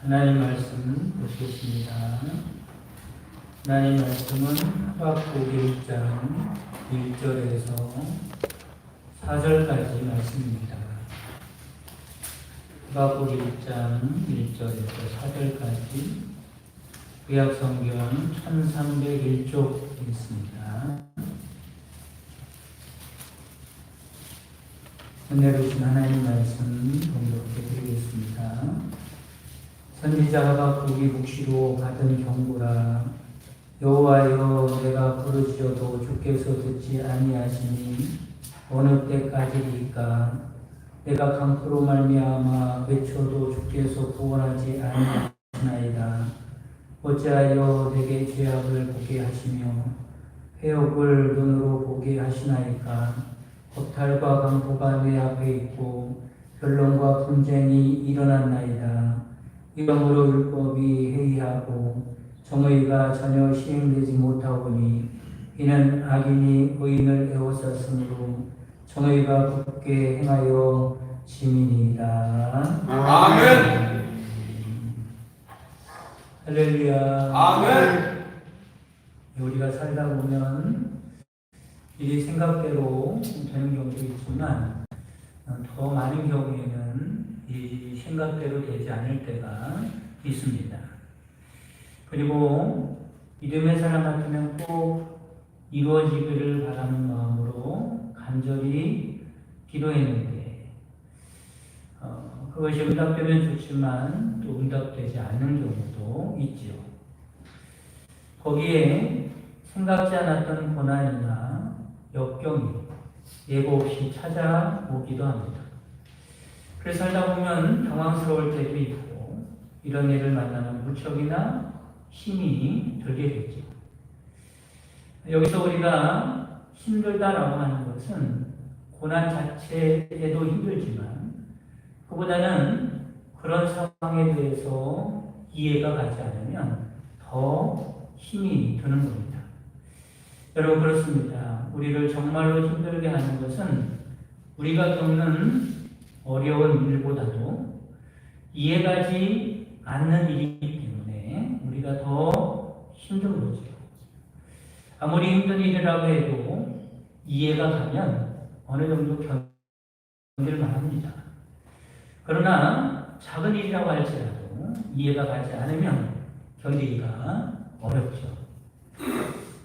하나님 말씀 보시겠습니다. 하나님 말씀은 하박국 1장 1절에서 4절까지 말씀입니다. 하박국 1장 1절에서 4절까지 구약성경 1301쪽 있습니다. 은혜로 주신 하나님 말씀 공독해 드리겠습니다. 선지자 하박국이 묵시로 받은 경고라. 여호와여, 내가 부르짖어도 주께서 듣지 아니하시니 어느 때까지리까? 내가 강포로 말미암아 외쳐도 주께서 구원하지 아니하시나이다. 어찌하여 내게 죄악을 보게 하시며 회옥을 눈으로 보게 하시나이까? 겁탈과 강포가 내 앞에 있고 변론과 분쟁이 일어났나이다. 이러므로 율법이 해이하고 정의가 전혀 시행되지 못하오니 이는 악인이 의인을 에워쌌으므로 정의가 굳게 행하여 짐이니이다. 아멘. 할렐루야. 아멘. 우리가 살다 보면 일이 생각대로 되는 경우도 있지만 더 많은 경우에는 이 생각대로 되지 않을 때가 있습니다. 그리고 믿음의 사람 같으면 꼭 이루어지기를 바라는 마음으로 간절히 기도했는데 그것이 응답되면 좋지만 또 응답되지 않는 경우도 있지요. 거기에 생각지 않았던 고난이나 역경이 예고 없이 찾아오기도 합니다. 그래서 살다 보면 당황스러울 때도 있고 이런 일을 만나면 무척이나 힘이 들게 되죠. 여기서 우리가 힘들다라고 하는 것은 고난 자체에도 힘들지만 그보다는 그런 상황에 대해서 이해가 가지 않으면 더 힘이 드는 겁니다. 여러분, 그렇습니다. 우리를 정말로 힘들게 하는 것은 우리가 겪는 어려운 일보다도 이해가지 않는 일이기 때문에 우리가 더 힘든 거죠. 아무리 힘든 일이라고 해도 이해가 가면 어느 정도 견딜만 합니다. 그러나 작은 일이라고 할지라도 이해가 가지 않으면 견디기가 어렵죠.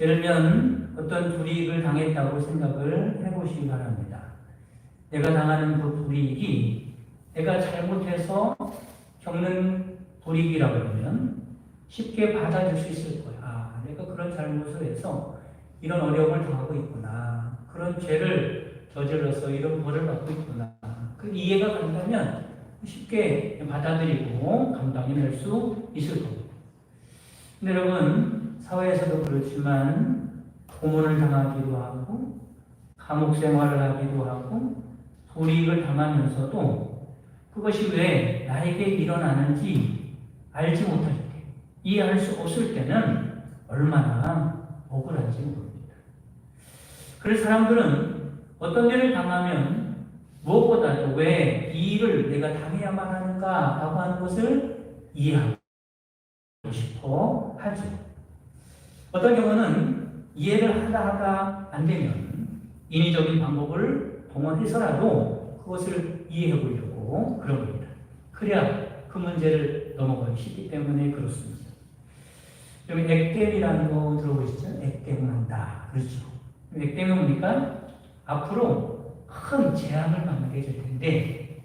예를 들면 어떤 불이익을 당했다고 생각을 해보시기 바랍니다. 내가 당하는 그 불이익이 내가 잘못해서 겪는 불이익이라고 하면 쉽게 받아줄 수 있을 거야. 아, 내가 그런 잘못을 해서 이런 어려움을 당하고 있구나. 그런 죄를 저질러서 이런 벌을 받고 있구나. 그 이해가 간다면 쉽게 받아들이고 감당해낼 수 있을 겁니다. 근데 여러분, 사회에서도 그렇지만 고문을 당하기도 하고 감옥 생활을 하기도 하고 불이익을 당하면서도 그것이 왜 나에게 일어나는지 알지 못할 때, 이해할 수 없을 때는 얼마나 억울한지 모릅니다. 그래서 사람들은 어떤 일을 당하면 무엇보다도 왜 이 일을 내가 당해야만 하는가라고 하는 것을 이해하고 싶어 하죠. 어떤 경우는 이해를 하다 안 되면 인위적인 방법을 동원해서라도 그것을 이해해 보려고 그런 겁니다. 그래야 그 문제를 넘어가기 쉽기 때문에 그렇습니다. 여기 액땜이라는 거 들어보시죠? 액땜을 한다. 그렇죠. 액땜이 뭡니까? 앞으로 큰 재앙을 만나게 될 텐데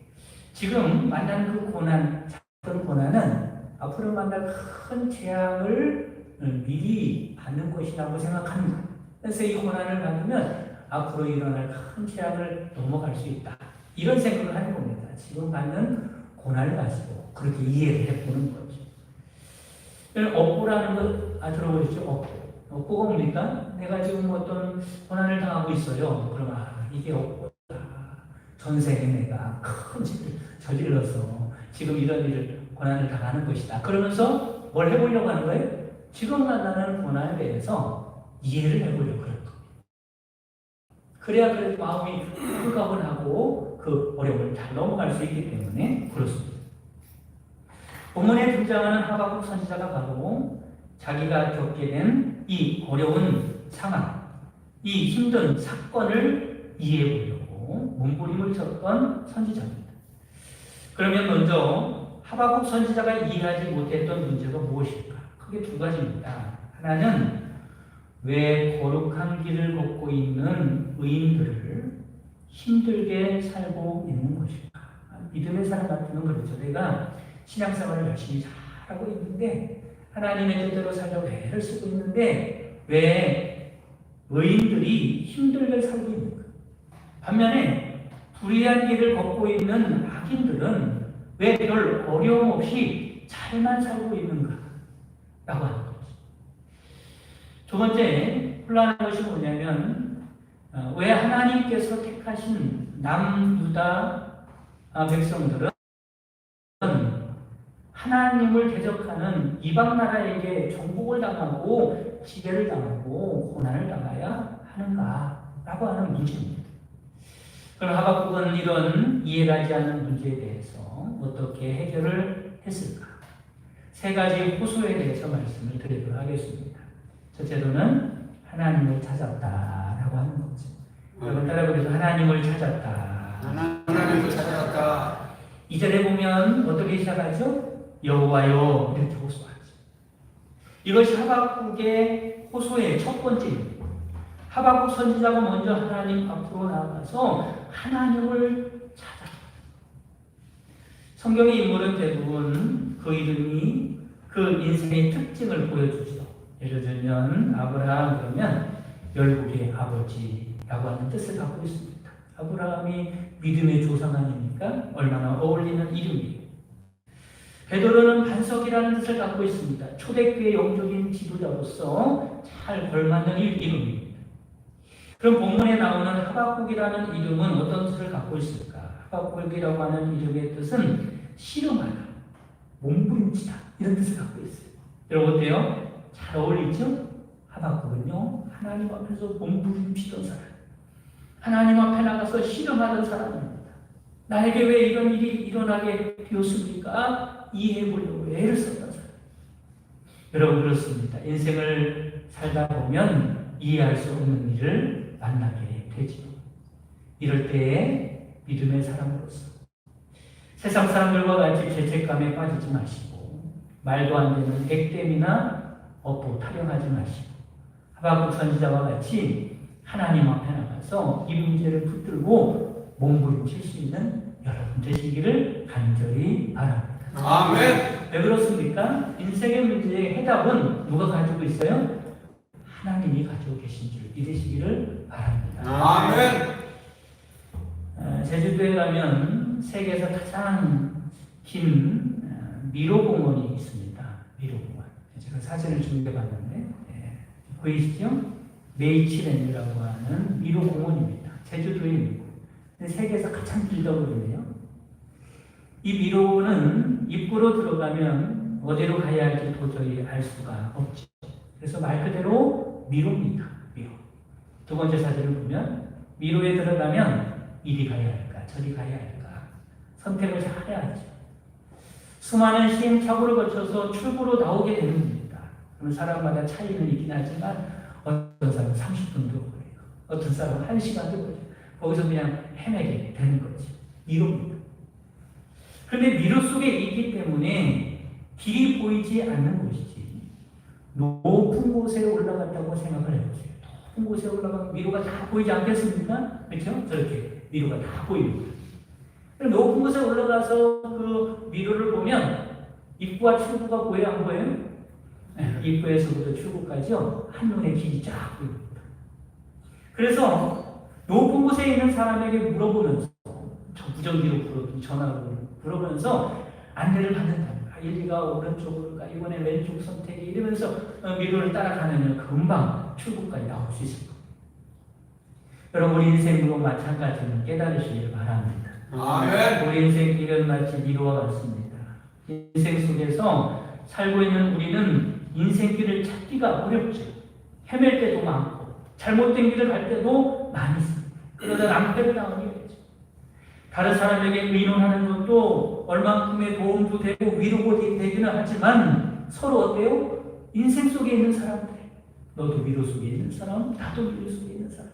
지금 만난 그 고난, 작은 고난은 앞으로 만날 큰 재앙을 미리 받는 것이라고 생각합니다. 그래서 이 고난을 받으면 앞으로 일어날 큰 재앙을 넘어갈 수 있다. 이런 생각을 하는 겁니다. 지금 받는 고난을 가지고 그렇게 이해를 해보는 거죠. 업보라는 거 들어보셨죠? 업보. 업보가 뭡니까? 내가 지금 어떤 고난을 당하고 있어요. 그럼 이게 업보다. 전생에 내가 큰 죄를 저질러서 지금 이런 일을 고난을 당하는 것이다. 그러면서 뭘 해보려고 하는 거예요? 지금 만나는 고난에 대해서 이해를 해보려고 그러는 겁니다. 그래야 그래도 마음이 홀가분하고 그 어려움을 잘 넘어갈 수 있기 때문에 그렇습니다. 본문에 등장하는 하박국 선지자가 바로 자기가 겪게 된 이 어려운 상황, 이 힘든 사건을 이해해 보려고 몸부림을 쳤던 선지자입니다. 그러면 먼저 하박국 선지자가 이해하지 못했던 문제가 무엇일까? 크게 두 가지입니다. 하나는 왜 거룩한 길을 걷고 있는 의인들을 힘들게 살고 있는 것일까? 믿음의 사람 같으면 그렇죠. 내가 신앙생활을 열심히 잘하고 있는데 하나님의 뜻대로 살려고 애를 쓰고 있는데 왜 의인들이 힘들게 살고 있는가? 반면에 불의한 길을 걷고 있는 악인들은 왜 별 어려움 없이 잘만 살고 있는가? 라고 하는 거죠. 두 번째 혼란한 것이 뭐냐면 왜 하나님께서 택하신 남유다 백성들은 하나님을 대적하는 이방 나라에게 정복을 당하고 지배를 당하고 고난을 당해야 하는가라고 하는 문제입니다. 그럼 하박국은 이런 이해가지 않는 문제에 대해서 어떻게 해결을 했을까? 세 가지 호소에 대해서 말씀을 드리도록 하겠습니다. 첫째로는 하나님을 찾았다라고 하는 거죠. 여러분 따라 그래서 하나님을 찾았다. 하나님을 찾았다. 2절에 보면 어떻게 시작하죠? 여호와여 이렇게 호소하죠. 이것이 하박국의 호소의 첫 번째입니다. 하박국 선지자가 먼저 하나님 앞으로 나아가서 하나님을 찾아. 성경의 인물은 대부분 그 이름이 그 인생의 특징을 보여주죠. 예를 들면 아브라함 그러면 열국의 아버지라고 하는 뜻을 갖고 있습니다. 아브라함이 믿음의 조상 아닙니까? 얼마나 어울리는 이름이에요. 베드로는 반석이라는 뜻을 갖고 있습니다. 초대교회 영적인 지도자로서 잘 걸맞는 이름입니다. 그럼 본문에 나오는 하박국이라는 이름은 어떤 뜻을 갖고 있을까? 하박국이라고 하는 이름의 뜻은 씨름하다, 몸부림치다 이런 뜻을 갖고 있어요. 여러분 어때요? 잘 어울리죠? 하박국은요 하나님 앞에서 몸부림치던 사람, 하나님 앞에 나가서 씨름하던 사람입니다. 나에게 왜 이런 일이 일어나게 되었습니까? 이해해 보려고 애를 썼던 사람. 여러분 그렇습니다. 인생을 살다 보면 이해할 수 없는 일을 만나게 되죠. 이럴 때에 믿음의 사람으로서 세상 사람들과 같이 죄책감에 빠지지 마시고 말도 안 되는 액땜이나 업보 타령하지 마시고 하박국 선지자와 같이 하나님 앞에 나가서 이 문제를 붙들고 몸부림칠 수 있는 여러분 되시기를 간절히 바랍니다. 아멘. 왜 그렇습니까? 인생의 문제의 해답은 누가 가지고 있어요? 하나님이 가지고 계신 줄 믿으시기를 바랍니다. 아멘. 제주도에 가면 세계에서 가장 긴 미로공원이 있습니다. 미로공원. 제가 사진을 준비해봤는데 보이시죠? 메이치랜드라고 하는 미로공원입니다. 제주도에 있는 곳. 세계에서 가장 길다고 그러네요. 이 미로는 입구로 들어가면 어디로 가야 할지 도저히 알 수가 없죠. 그래서 말 그대로 미로입니다. 미로. 두 번째 사진을 보면 미로에 들어가면 이리 가야 할까 저리 가야 할까 선택을 잘해야죠. 수많은 시행착오를 거쳐서 출구로 나오게 되는 겁니다. 그러면 사람마다 차이는 있긴 하지만 어떤 사람은 30분도 걸려요. 어떤 사람은 1시간도 걸려요. 거기서 그냥 헤매게 되는 거죠. 미로입니다. 그런데 미로 속에 있기 때문에 길이 보이지 않는 곳이지 높은 곳에 올라갔다고 생각을 해보세요. 높은 곳에 올라가면 미로가 다 보이지 않겠습니까? 그렇죠? 저렇게 미로가 다 보입니다. 높은 곳에 올라가서 그 미로를 보면 입구와 출구가 보여요? 안 보여요? 입구에서부터 출구까지요. 한눈에 길이 쫙 보입니다. 그래서 높은 곳에 있는 사람에게 물어보면서 저 무전기로 전화로 물어보면서 안내를 받는다. 1, 2가 오른쪽으로 가 이번에 왼쪽 선택이 이러면서 미로를 따라가면 금방 출구까지 나올 수 있을 겁니다. 여러분 우리 인생도 마찬가지로 깨달으시길 바랍니다. 아멘. 우리 인생 길은 마치 미로와 같습니다. 인생 속에서 살고 있는 우리는 인생길을 찾기가 어렵죠. 헤맬 때도 많고 잘못된 길을 갈 때도 많이 있습니다. 그러다 낭패를 당하게 되죠. 다른 사람에게 의논하는 것도 얼만큼의 도움도 되고 위로가 되기는 하지만 서로 어때요? 인생 속에 있는 사람들, 너도 위로 속에 있는 사람, 나도 위로 속에 있는 사람.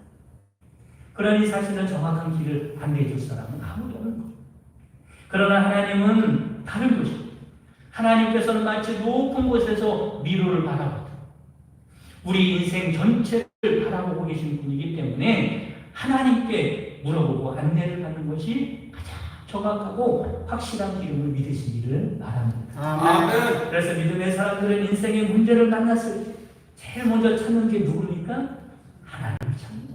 그러니 사실은 정확한 길을 안내해 줄 사람은 아무도 없는 거예요. 그러나 하나님은 다른 거죠. 하나님께서는 마치 높은 곳에서 위로를 바라보다 우리 인생 전체를 바라보고 계신 분이기 때문에 하나님께 물어보고 안내를 받는 것이 가장 정확하고 확실한 기름을 믿으시기를 바랍니다. 아멘. 그래서 믿음의 사람들은 인생의 문제를 만났을 때 제일 먼저 찾는 게 누굽니까? 하나님을 찾는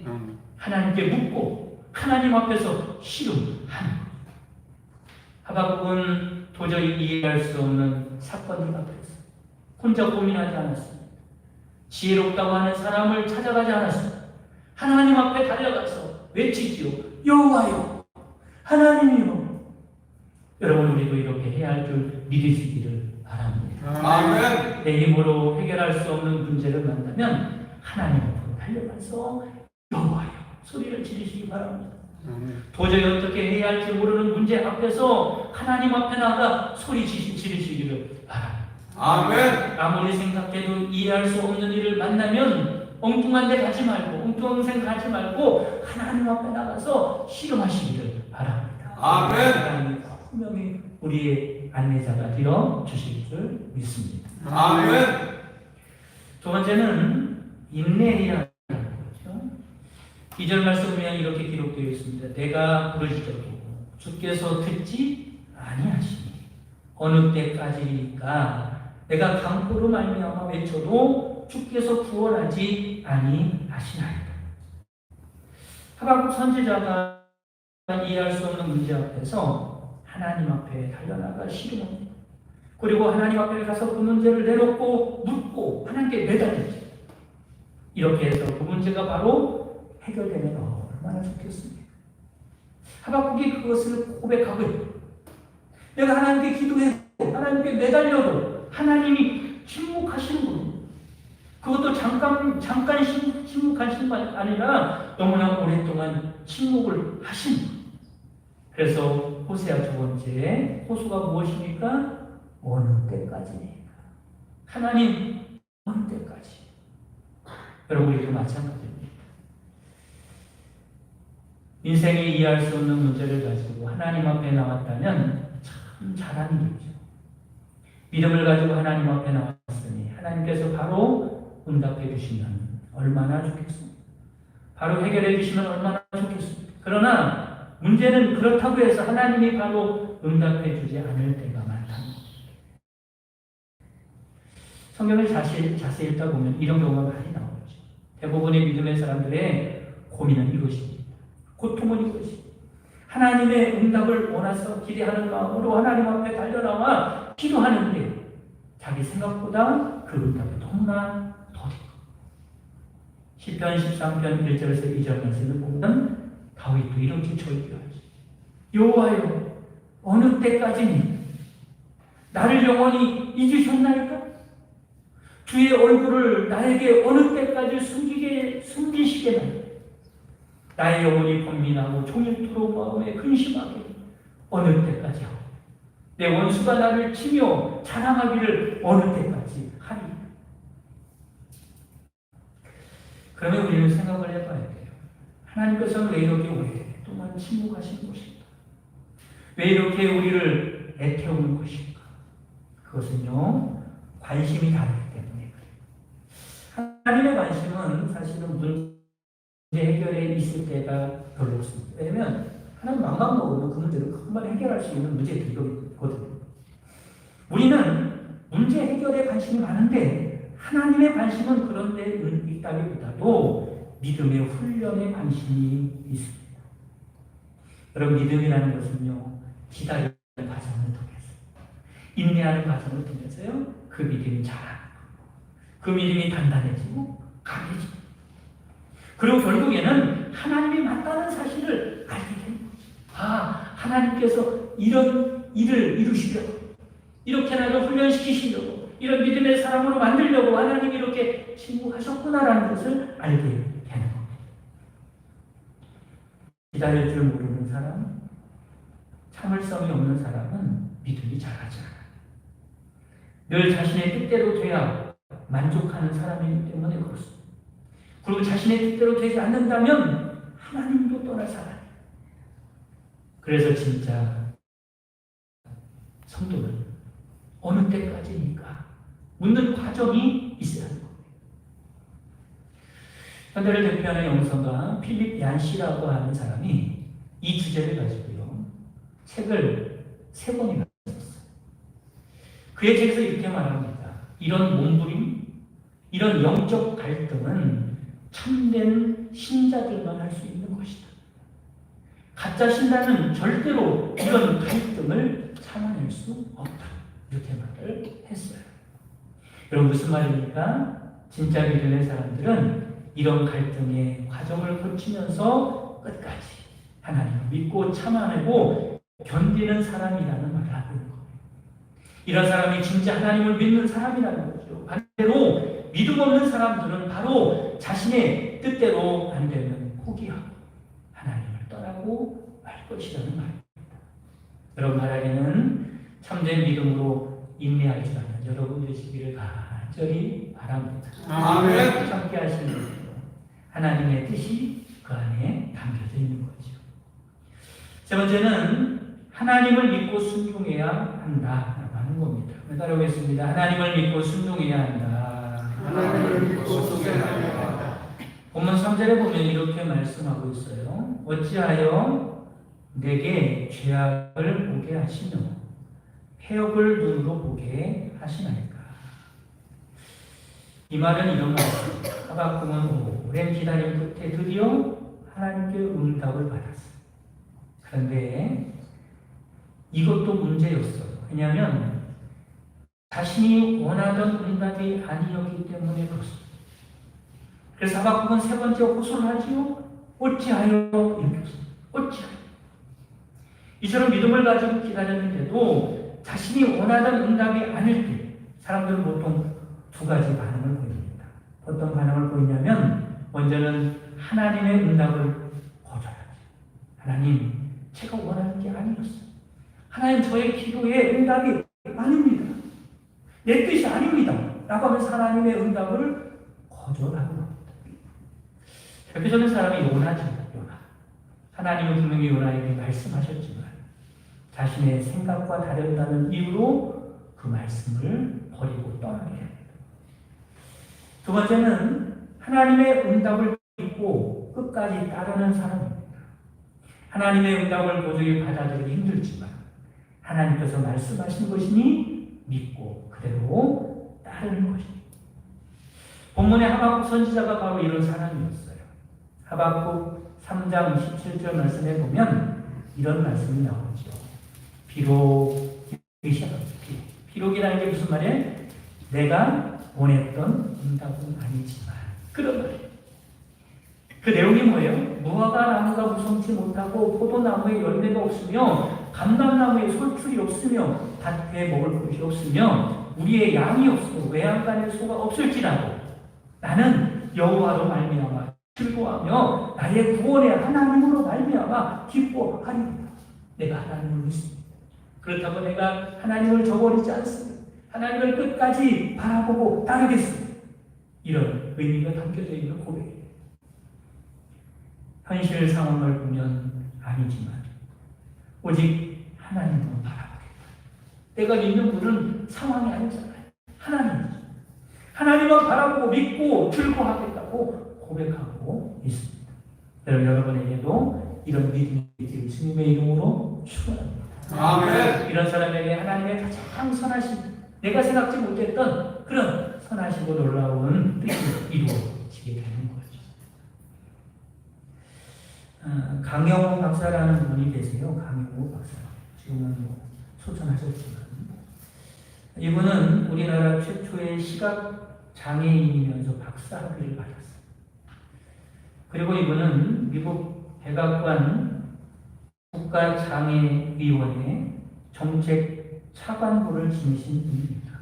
거죠. 하나님께 묻고 하나님 앞에서 씨름하는 거죠. 하박국은 도저히 이해할 수 없는 사건들 앞에서 혼자 고민하지 않았습니다. 지혜롭다고 하는 사람을 찾아가지 않았습니다. 하나님 앞에 달려가서 외치지요. 여호와여, 하나님이여. 여러분, 우리도 이렇게 해야 할 줄 믿으시기를 바랍니다. 아멘. 내 힘으로 해결할 수 없는 문제를 만나면 하나님 앞으로 달려가서 여호와여 소리를 지르시기 바랍니다. 도저히 어떻게 해야 할지 모르는 문제 앞에서 하나님 앞에 나가 소리 지르시기를 바랍니다. 아멘. 아무리 생각해도 이해할 수 없는 일을 만나면 엉뚱한 데 가지 말고 엉뚱한 생각하지 말고 하나님 앞에 나가서 씨름하시기를 바랍니다. 아멘. 하나님이 분명히 우리의 안내자가 되어 주실 줄 믿습니다. 아멘. 두 번째는 인내해야 하는 거죠. 2절 말씀 보면 이렇게 기록되어 있습니다. 내가 부르짖어도 주께서 듣지 아니하시니 어느 때까지니까 내가 강포로 말미암아 외쳐도 주께서 구원하지 아니하시나이다. 하박국 선지자가 이해할 수 없는 문제 앞에서 하나님 앞에 달려나가 씨름합니다. 그리고 하나님 앞에 가서 그 문제를 내놓고 묻고 하나님께 매달리지. 이렇게 해서 그 문제가 바로 해결되면 얼마나 좋겠습니까? 하박국이 그것을 고백하고 있고 내가 하나님께 기도했고 하나님께 매달려도 하나님이 침묵하시는 겁니다. 그것도 잠깐 침묵하신 게 아니라 너무나 오랫동안 침묵을 하신 거예요. 그래서 호세아 두 번째 호수가 무엇입니까? 어느 때까지니까. 하나님 어느 때까지. 여러분 우리도 마찬가지입니다. 인생에 이해할 수 없는 문제를 가지고 하나님 앞에 나왔다면 참 잘하는 일이죠. 믿음을 가지고 하나님 앞에 나왔으니 하나님께서 바로 응답해 주시면 얼마나 좋겠습니까? 바로 해결해 주시면 얼마나 좋겠습니까? 그러나 문제는 그렇다고 해서 하나님이 바로 응답해 주지 않을 때가 많다는 것입니다. 성경을 자세히 읽다 보면 이런 경우가 많이 나오죠. 대부분의 믿음의 사람들의 고민은 이것입니다. 고통은 이것입니다. 하나님의 응답을 원해서 기대하는 마음으로 하나님 앞에 달려나와 기도하는데 자기 생각보다 그 응답이 너무나 더디고 시편 13편 1절에서 2절 말씀을 보면 다윗도 이렇게 절규하지. 여호와여 어느 때까지니 나를 영원히 잊으셨나이까? 주의 얼굴을 나에게 어느 때까지 숨기시겠나이까? 나의 영혼이 번민하고 종일토록 마음에 근심하게 어느 때까지 하고 내 원수가 나를 치며 자랑하기를 어느 때까지 하리. 그러면 우리는 생각을 해봐야 돼요. 하나님께서는 왜 이렇게 오랫동안 침묵하신 것인가? 왜 이렇게 우리를 애태우는 것인가? 그것은요 관심이 다르기 때문에 그래요. 하나님의 관심은 사실은 문제 해결에 있을 때가 별로 없습니다. 왜냐면 하나님 마음만 먹으면 그 문제를 금방 해결할 수 있는 문제들이거든요. 우리는 문제 해결에 관심이 많은데 하나님의 관심은 그런 데 있다기보다도 믿음의 훈련에 관심이 있습니다. 여러분 믿음이라는 것은요 기다리는 과정을 통해서 인내하는 과정을 통해서요 그 믿음이 자라는 그 믿음이 단단해지고 강해지고 그리고 결국에는 하나님이 맞다는 사실을 알게 되는 거죠. 아, 하나님께서 이런 일을 이루시려고 이렇게 나를 훈련시키시려고 이런 믿음의 사람으로 만들려고 하나님이 이렇게 침묵하셨구나라는 것을 알게 되는 겁니다. 기다릴 줄 모르는 사람, 참을성이 없는 사람은 믿음이 자라지 않아요. 늘 자신의 뜻대로 돼야 만족하는 사람이기 때문에 그렇습니다. 그리고 자신의 뜻대로 되지 않는다면 하나님도 떠날 사람이에요. 그래서 진짜 성도는 어느 때까지입니까? 묻는 과정이 있어야 하는 겁니다. 현대를 대표하는 영성가 필립 얀시라고 하는 사람이 이 주제를 가지고요 책을 3권이나 썼어요. 그의 책에서 이렇게 말합니다. 이런 몸부림, 이런 영적 갈등은 참된 신자들만 할 수 있는 것이다. 가짜 신자는 절대로 이런 갈등을 참아낼 수 없다. 이렇게 말을 했어요. 여러분 무슨 말입니까? 진짜 믿음의 사람들은 이런 갈등의 과정을 거치면서 끝까지 하나님을 믿고 참아내고 견디는 사람이라는 말을 하고 있는 거예요. 이런 사람이 진짜 하나님을 믿는 사람이라는 거죠. 반대로 믿음 없는 사람들은 바로 자신의 뜻대로 안 되면 포기하고 하나님을 떠나고 말 것이라는 말입니다. 여러분 바라기는 참된 믿음으로 인내할 줄 아는 여러분 되시기를 간절히 바랍니다. 아멘. 함께 하시는 분으로 하나님의 뜻이 그 안에 담겨져 있는 거죠. 세 번째는 하나님을 믿고 순종해야 한다라고 하는 겁니다. 따라오겠습니다. 하나님을 믿고 순종해야 한다. 하나님을 믿고 순종해야 한다. 본문 3절에 보면 이렇게 말씀하고 있어요. 어찌하여 내게 죄악을 보게 하시며 패역을 눈으로 보게 하시나이까. 이 말은 이런 말입니다. 하박국은 오랜 기다림 끝에 드디어 하나님께 응답을 받았어요. 그런데 이것도 문제였어요. 왜냐하면 자신이 원하던 응답이 아니었기 때문에 그렇습니다. 그래서 하박국은 3번째 호소를 하지요. 어찌하여 이렇게 했습니다. 어찌하여. 이처럼 믿음을 가지고 기다렸는데도 자신이 원하던 응답이 아닐 때 사람들은 보통 2가지 반응을 보입니다. 어떤 반응을 보이냐면 먼저는 하나님의 응답을 거절하죠. 하나님, 제가 원하는 게 아니었어요. 하나님, 저의 기도의 응답이 아닙니다. 내 뜻이 아닙니다. 라고 하면서 하나님의 응답을 거절하는 겁니다. 대표적인 사람이 요나죠. 요나. 하나님은 분명히 요나에게 말씀하셨지만 자신의 생각과 다르다는 이유로 그 말씀을 버리고 떠나게 합니다. 2번째는 하나님의 응답을 믿고 끝까지 따르는 사람입니다. 하나님의 응답을 도저히 받아들이기 힘들지만 하나님께서 말씀하신 것이니 믿고 그대로 따르는 것입니다. 본문의 하박국 선지자가 바로 이런 사람이었어요. 하박국 3장 17절 말씀에 보면 이런 말씀이 나오죠. 비록 비록이라는 게 무슨 말이에요? 내가 원했던 응답은 아니지만 그런 말이에요. 그 내용이 뭐예요? 무화과 나무가 무성치 못하고 포도나무에 열매가 없으며 감람나무에 솔출이 없으며 밭에 먹을 것이 없으며 우리의 양이 없으며 외양간에 소가 없을지라도 나는 여호와로 말미암아 즐거워하며 나의 구원의 하나님으로 말미암아 기뻐하리라. 내가 하나님을 믿습니다. 그렇다고 내가 하나님을 저버리지 않습니다. 하나님을 끝까지 바라보고 따르겠습니다. 이런 의미가 담겨져 있는 고백이에요. 현실 상황을 보면 아니지만 오직 하나님을 바라보겠다. 내가 믿는 분은 상황이 아니잖아요. 하나님이죠. 하나님만 바라보고 믿고 즐거워하겠다고 고백하고 있습니다. 여러분에게도 이런 믿음이 있기를 주님의 이름으로 축원합니다. 아멘. 이런 사람에게 하나님의 가장 선하신, 내가 생각지 못했던 그런 선하시고 놀라운 뜻이 이루어지게 되는 거죠. 강영호 박사라는 분이 계세요. 강영호 박사. 지금은 소천하셨지만 이분은 우리나라 최초의 시각 장애인이면서 박사학위를 받았어요. 그리고 이분은 미국 백악관 국가장애위원회 정책 차관부를 지니신 분입니다.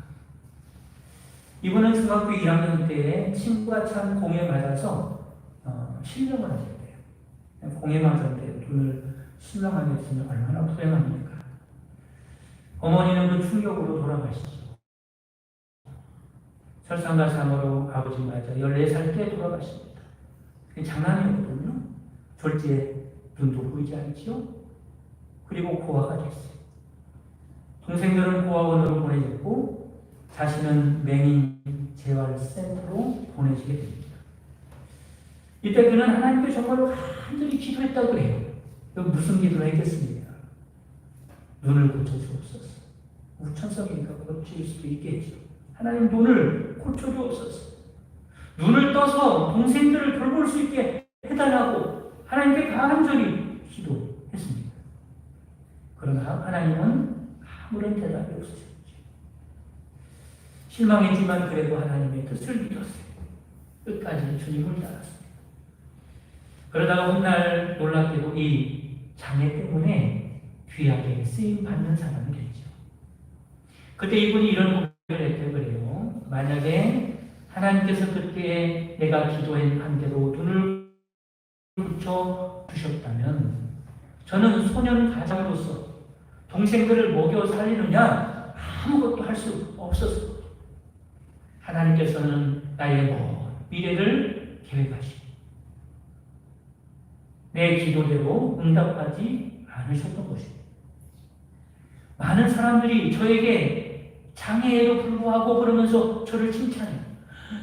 이분은 중학교 1학년 때에 친구가 찬 공에 맞아서 실명을 하셨대요. 공에 맞았대요. 눈을 신랑하게 했으면 얼마나 불행합니까? 어머니는 그 충격으로 돌아가시죠. 설상가상으로 아버지 맞아 14살 때 돌아가십니다. 그게 장난이었거든요. 졸지에 눈도 보이지 않지요. 그리고 고아가 됐어요. 동생들은 고아원으로 보내졌고 자신은 맹인 재활센터로 보내지게 됩니다. 이때 그는 하나님께 정말로 간절히 기도했다고 그래요. 무슨 기도를 했겠습니까? 눈을 고쳐주옵소서. 우천성이니까 그렇질 수도 있겠죠. 하나님 눈을 고쳐주옵소서. 눈을 떠서 동생들을 돌볼 수 있게 해달라고 하나님께 간절히 기도했습니다. 그러나 하나님은 아무런 대답이 없으셨죠. 실망했지만 그래도 하나님의 뜻을 믿었어요. 끝까지 주님을 따랐습니다. 그러다가 훗날 놀랍게도 이 장애 때문에 귀하게 쓰임받는 사람이 됐죠. 그때 이분이 이런 고백을 했대요. 그래요. 만약에 하나님께서 그때 내가 기도한 대로 눈을 붙여 주셨다면 저는 소년 가장으로서 동생들을 먹여 살리느냐 아무것도 할 수 없었어요. 하나님께서는 나의 미래를 계획하시고 내 기도대로 응답하지 않으셨던 것입니다. 많은 사람들이 저에게 장애에도 불구하고 그러면서 저를 칭찬해요.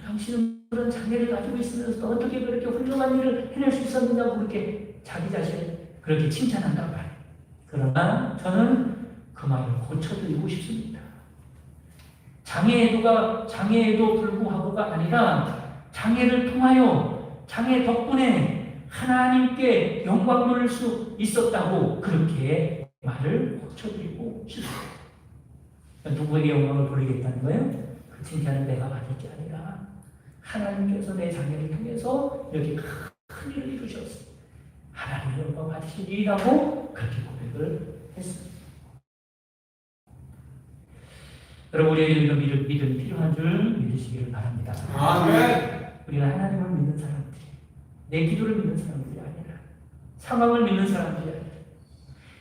당신은 그런 장애를 가지고 있으면서 어떻게 그렇게 훌륭한 일을 해낼 수 있었느냐고 그렇게 자기 자신을 그렇게 칭찬한단 말이에요. 그러나 저는 그 말을 고쳐드리고 싶습니다. 장애에도 불구하고가 아니라 장애를 통하여 장애 덕분에 하나님께 영광 돌릴 수 있었다고 그렇게 말을 고쳐드리고 싶습니다. 누구에게 영광을 돌리겠다는 거예요? 그 칭찬은 내가 받을 게 아니라 하나님께서 내 장애를 통해서 이렇게 큰 일을 이루셨습니다. 하나님의 영광 받으신 일이라고 그렇게 고백을 했습니다. 여러분, 우리에게 이런 믿음이 필요한 줄 믿으시기를 바랍니다. 아멘. 우리는 하나님을 믿는 사람들이, 내 기도를 믿는 사람들이 아니라 상황을 믿는 사람들이 아니라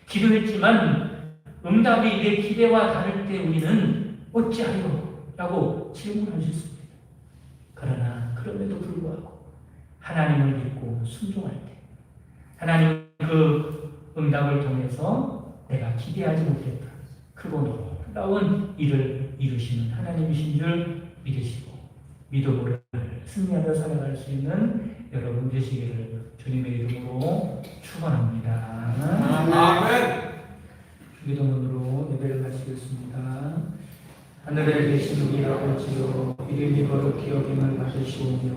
기도했지만 응답이 내 기대와 다를 때 우리는 어찌하여? 라고 질문할 수 있습니다. 그러나 그럼에도 불구하고 하나님을 믿고 순종할 때 하나님 그 응답을 통해서 내가 기대하지 못했다. 크고 놀라운 일을 이루시는 하나님이신 줄 믿으시고 믿음으로 승리하며 살아갈 수 있는 여러분 되시기를 주님의 이름으로 축원합니다. 아멘. 주기도문으로 예배를 마치겠습니다. 하늘에 계신 우리 아버지여 이름이 거룩히 여김을 받으시오며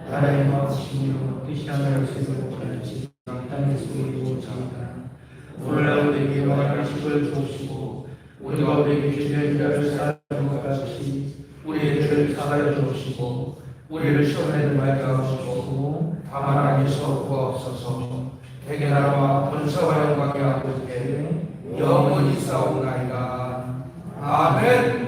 나라의 마음이시며 뜻이 하늘에서 같이 땅에서 이루어지이다. 오늘날 우리에게 말하시를 주시고 우리가 우리에게 죄된 자를 사하는 것 같이 우리의 죄를 사하여 주시고 우리를 시험에 들게 하시고 다만 안에서 구하옵소서. 대개 나라와 권세와 영광이 아버지께 영원히 싸우나이다. 아멘.